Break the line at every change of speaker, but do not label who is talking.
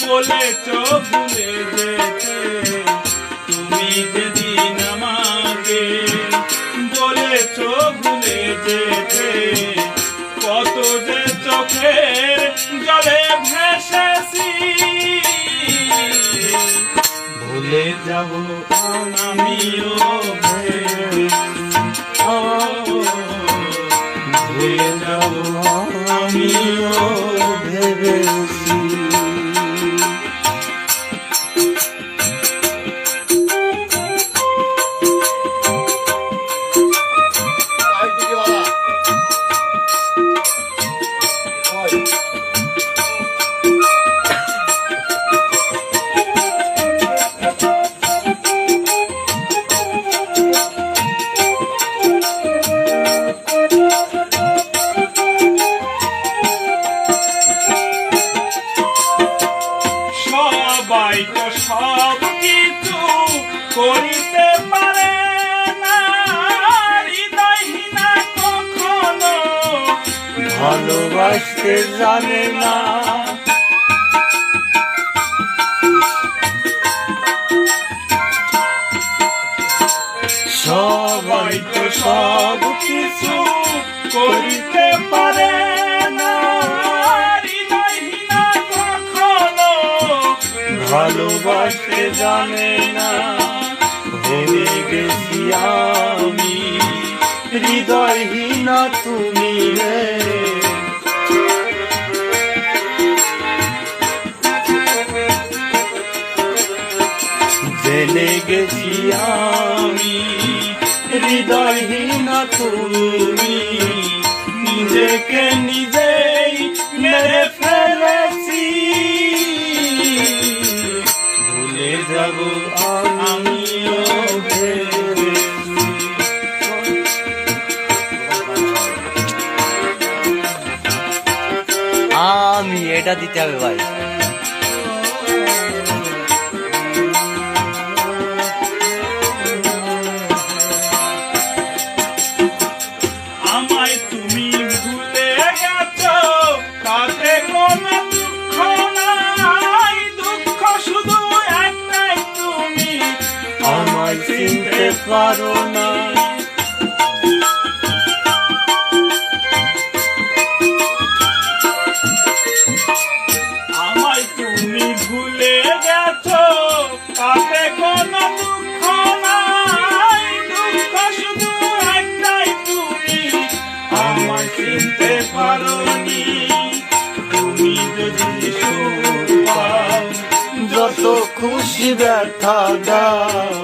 বলেছ ভুলে যেতে তুমি যেদিন আমাকে, বলেছ ভুলে যেতে কত যে চোখের জলে ভেসেছি। ভুলে যাব আমিও ভুলে যাব আমিও ভেবেছি। সবাই তো সব কিছু করিতে পারে না, হৃদয়হীনা কখনো ভালোবাসতে জানে না। সবাই তো সব কিছু করিতে পারে না, হৃদয়হীনা কখনো ভালোবাসতে জানে না। ভেবে গেছি আমি হৃদয়হীনা তুমি রে, জেনে গেছি আমি হৃদয়হীনা তুমি, নিজেকে নিজেই মেরে ফেলেছি। ভুলে যাব আমিও ভেবেছি।
আমি এটা দিতে হবে ভাই।
আমায় তুমি ভুলে গেছো তাতে কোনো দুঃখ নাই, দুঃখ শুধু একটাই তুমি আমায় চিনতে পারো না। আমায় তুমি ভুলে গেছো তাতে কোনো দুঃখ নাই, দুঃখ শুধু একটাই তুমি আমায় চিনতে পারোনি। তুমি যদি সুখ পাও যত খুশি ব্যথা দাও,